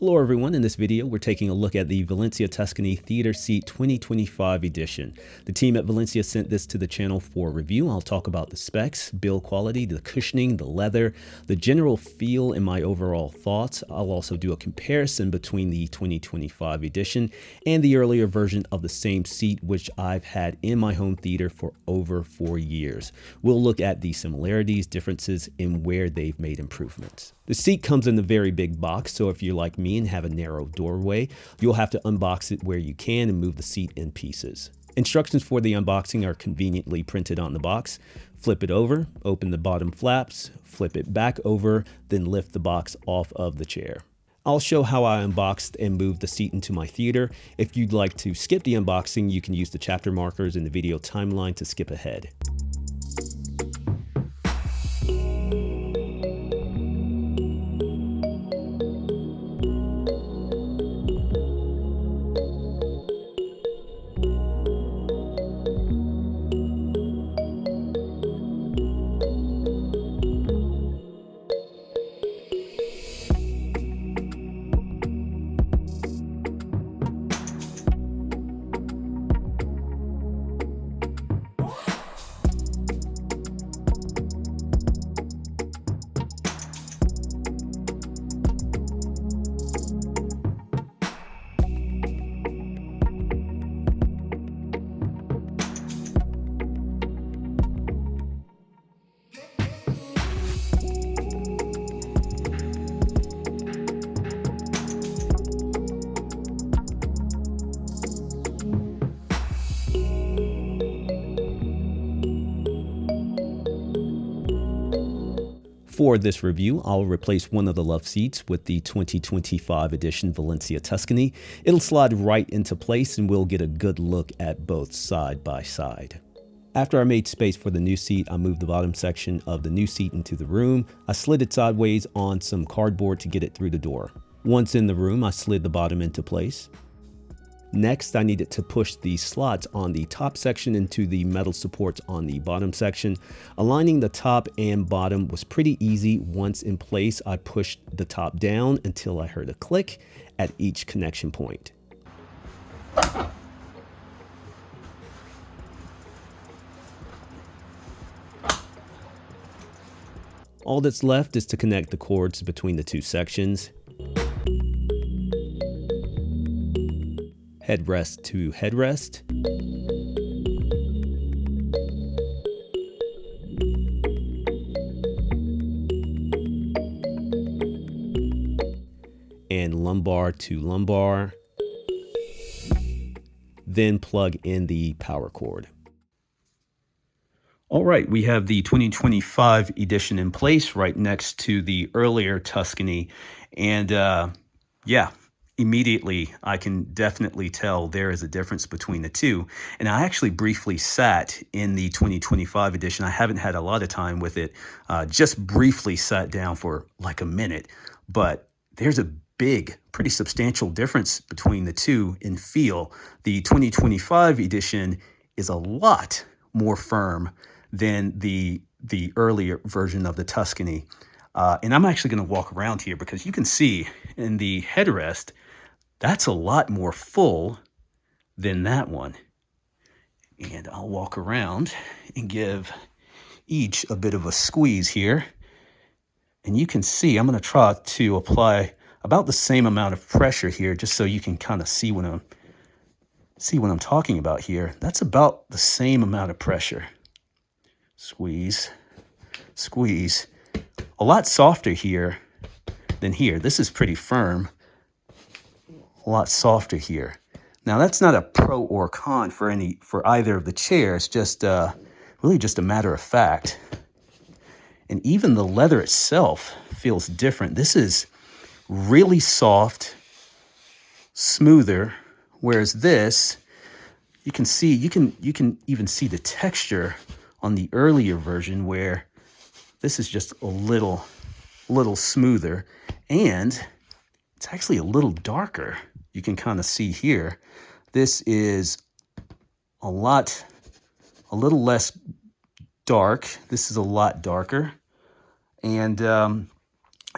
Hello everyone, in this video we're taking a look at the Valencia Tuscany Theater Seat 2025 edition. The team at Valencia sent this to the channel for review. I'll talk about the specs, build quality, the cushioning, the leather, the general feel, and my overall thoughts. I'll also do a comparison between the 2025 edition and the earlier version of the same seat, which I've had in my home theater for over 4 years. We'll look at the similarities, differences, and where they've made improvements. The seat comes in a very big box, so if you're like me and have a narrow doorway, you'll have to unbox it where you can and move the seat in pieces. Instructions for the unboxing are conveniently printed on the box. Flip it over, open the bottom flaps, flip it back over, then lift the box off of the chair. I'll show how I unboxed and moved the seat into my theater. If you'd like to skip the unboxing, you can use the chapter markers in the video timeline to skip ahead. For this review, I'll replace one of the love seats with the 2025 edition Valencia Tuscany. It'll slide right into place and we'll get a good look at both side by side. After I made space for the new seat, I moved the bottom section of the new seat into the room. I slid it sideways on some cardboard to get it through the door. Once in the room, I slid the bottom into place. Next, I needed to push the slots on the top section into the metal supports on the bottom section. Aligning the top and bottom was pretty easy. Once in place, I pushed the top down until I heard a click at each connection point. All that's left is to connect the cords between the two sections. Headrest to headrest. And lumbar to lumbar. Then plug in the power cord. All right, we have the 2025 edition in place right next to the earlier Tuscany. And yeah. Immediately, I can definitely tell there is a difference between the two. And I actually briefly sat in the 2025 edition. I haven't had a lot of time with it, just briefly sat down for like a minute. But there's a big, pretty substantial difference between the two in feel. The 2025 edition is a lot more firm than the earlier version of the Tuscany. And I'm actually going to walk around here because you can see in the headrest, that's a lot more full than that one. And I'll walk around and give each a bit of a squeeze here. And you can see I'm going to try to apply about the same amount of pressure here just so you can kind of see what I'm talking about here. That's about the same amount of pressure. Squeeze, squeeze. A lot softer here than here. This is pretty firm. A lot softer here. Now that's not a pro or con for either of the chairs, just really just a matter of fact. And even the leather itself feels different. This is really soft, smoother, whereas this, you can even see the texture on the earlier version where this is just a little smoother, and it's actually a little darker. You can kind of see here. This is a little less dark. This is a lot darker. And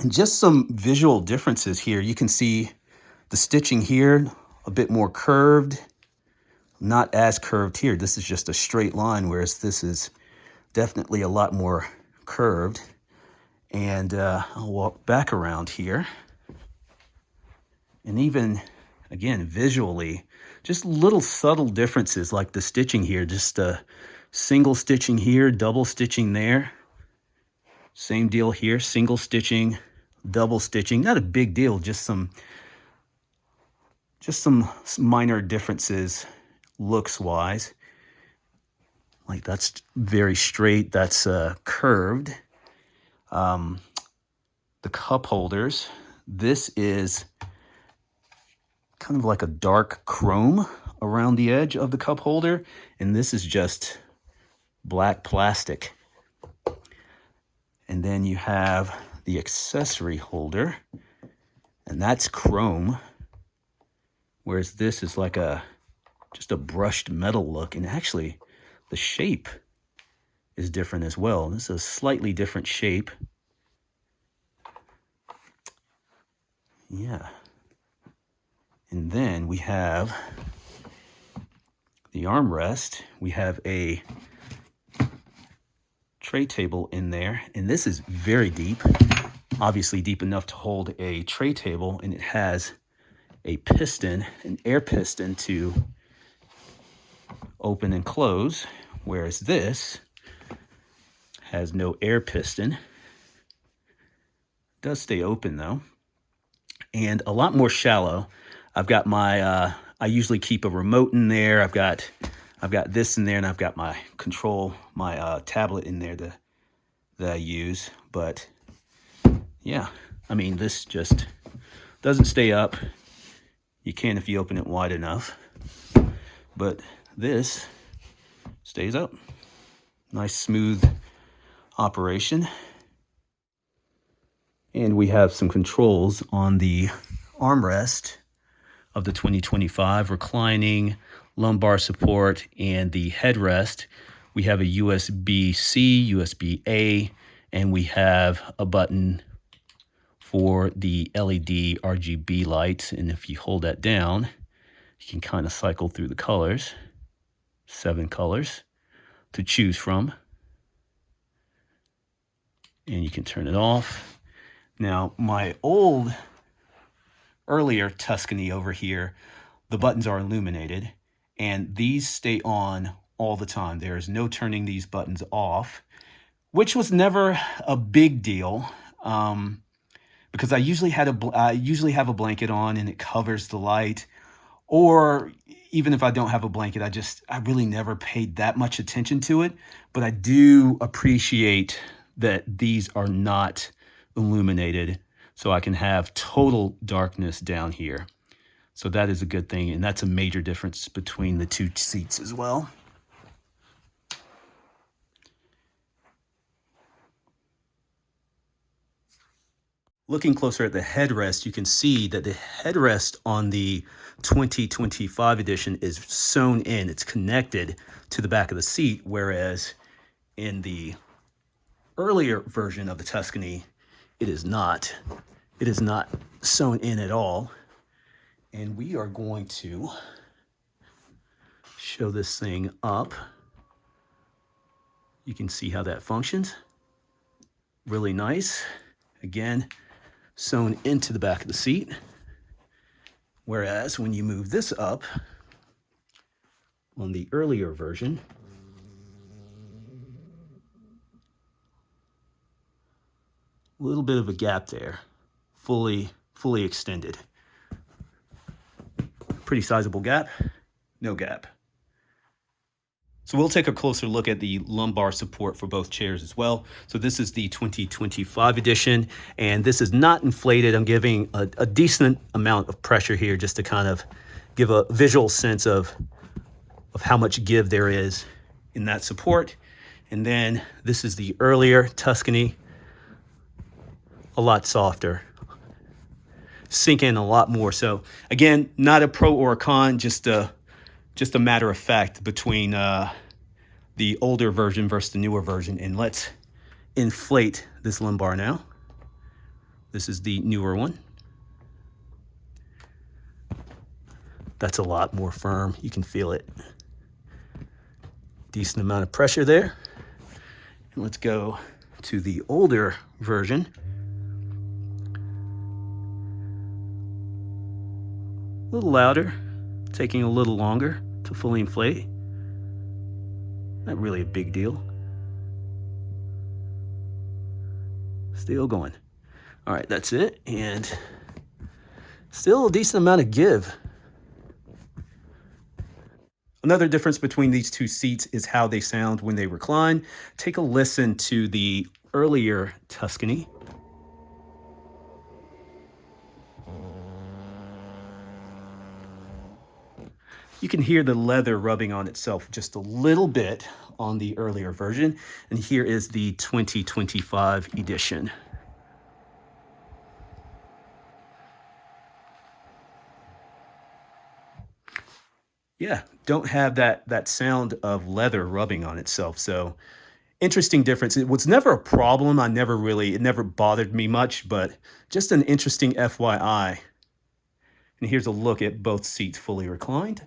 just some visual differences here. You can see The stitching here, a bit more curved, not as curved here. This is just a straight line, whereas this is definitely a lot more curved. And I'll walk back around here. And even, again, visually, just little subtle differences like the stitching here, just single stitching here, double stitching there. Same deal here, single stitching, double stitching. Not a big deal, just some minor differences looks-wise. Like that's very straight, that's curved. The cup holders, this is kind of like a dark chrome around the edge of the cup holder, and this is just black plastic. And then you have the accessory holder, and that's chrome, whereas this is like just a brushed metal look. And actually the shape is different as well. This is a slightly different shape. Yeah. And then we have the armrest. We have a tray table in there, and this is very deep, obviously deep enough to hold a tray table, and it has a piston, an air piston to open and close, whereas this has no air piston. It does stay open though, and a lot more shallow. I've got my, I usually keep a remote in there. I've got this in there, and I've got my control, my tablet in there that I use. But yeah, I mean, this just doesn't stay up. You can if you open it wide enough, but this stays up. Nice smooth operation. And we have some controls on the armrest of the 2025, reclining, lumbar support, and the headrest. We have a USB-C, USB-A, and we have a button for the LED RGB lights. And if you hold that down, you can kind of cycle through the colors, 7 colors to choose from. And you can turn it off. Now, my earlier Tuscany over here, the buttons are illuminated, and these stay on all the time. There is no turning these buttons off, which was never a big deal, because I usually have a blanket on and it covers the light. Or even if I don't have a blanket, I really never paid that much attention to it. But I do appreciate that these are not illuminated, so I can have total darkness down here. So that is a good thing, and that's a major difference between the two seats as well. Looking closer at the headrest, you can see that the headrest on the 2025 edition is sewn in. It's connected to the back of the seat, whereas in the earlier version of the Tuscany, it is not. It is not sewn in at all. And we are going to show this thing up. You can see how that functions. Really nice. Again, sewn into the back of the seat. Whereas when you move this up on the earlier version, a little bit of a gap there, fully extended. Pretty sizable gap, no gap. So we'll take a closer look at the lumbar support for both chairs as well. So this is the 2025 edition, and this is not inflated. I'm giving a decent amount of pressure here just to kind of give a visual sense of how much give there is in that support. And then this is the earlier Tuscany, a lot softer, sink in a lot more. So again, not a pro or a con, just a matter of fact between the older version versus the newer version. And let's inflate this lumbar now. This is the newer one. That's a lot more firm. You can feel it. Decent amount of pressure there. And let's go to the older version. A little louder, taking a little longer to fully inflate. Not really a big deal. Still going. All right, that's it. And still a decent amount of give. Another difference between these two seats is how they sound when they recline. Take a listen to the earlier Tuscany. You can hear the leather rubbing on itself just a little bit on the earlier version. And here is the 2025 edition. Yeah, don't have that sound of leather rubbing on itself. So interesting difference. It was never a problem. It never bothered me much, but just an interesting FYI. And here's a look at both seats fully reclined.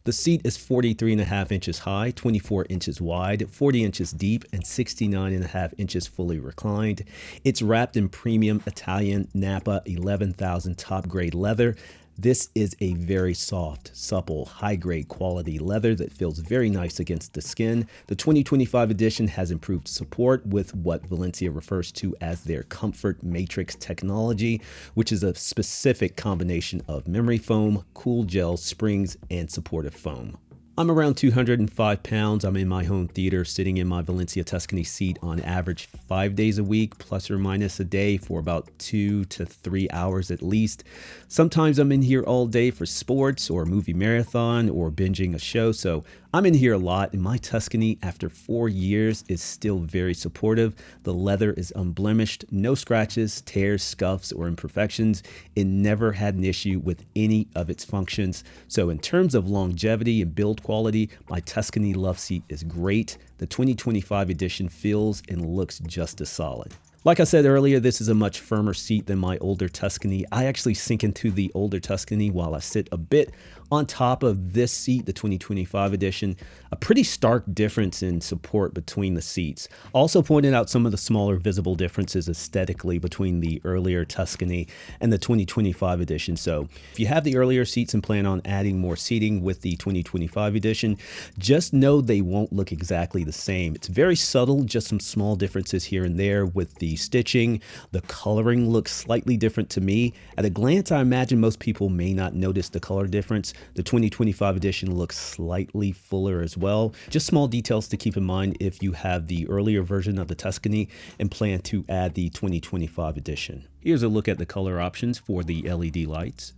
The seat is 43.5 inches high, 24 inches wide, 40 inches deep, and 69.5 inches fully reclined. It's wrapped in premium Italian Napa 11,000 top grade leather. This is a very soft, supple, high-grade quality leather that feels very nice against the skin. The 2025 edition has improved support with what Valencia refers to as their Comfort Matrix technology, which is a specific combination of memory foam, cool gel, springs, and supportive foam. I'm around 205 pounds. I'm in my home theater, sitting in my Valencia Tuscany seat on average 5 days a week, plus or minus a day for about 2 to 3 hours at least. Sometimes I'm in here all day for sports or a movie marathon or binging a show. So I'm in here a lot, and my Tuscany, after 4 years, is still very supportive. The leather is unblemished, no scratches, tears, scuffs, or imperfections. It never had an issue with any of its functions. So in terms of longevity and build quality, my Tuscany love seat is great. The 2025 edition feels and looks just as solid. Like I said earlier, this is a much firmer seat than my older Tuscany. I actually sink into the older Tuscany while I sit a bit on top of this seat, the 2025 edition. A pretty stark difference in support between the seats. Also pointed out some of the smaller visible differences aesthetically between the earlier Tuscany and the 2025 edition. So if you have the earlier seats and plan on adding more seating with the 2025 edition, just know they won't look exactly the same. It's very subtle, just some small differences here and there with the stitching. The coloring looks slightly different to me. At a glance, I imagine most people may not notice the color difference. The 2025 edition looks slightly fuller as well. Just small details to keep in mind if you have the earlier version of the Tuscany and plan to add the 2025 edition. Here's a look at the color options for the LED lights.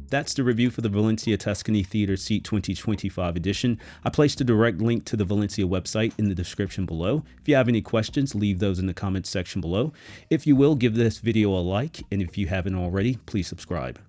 That's the review for the Valencia Tuscany Theater Seat 2025 edition. I placed a direct link to the Valencia website in the description below. If you have any questions, leave those in the comments section below. If you will, give this video a like, and if you haven't already, please subscribe.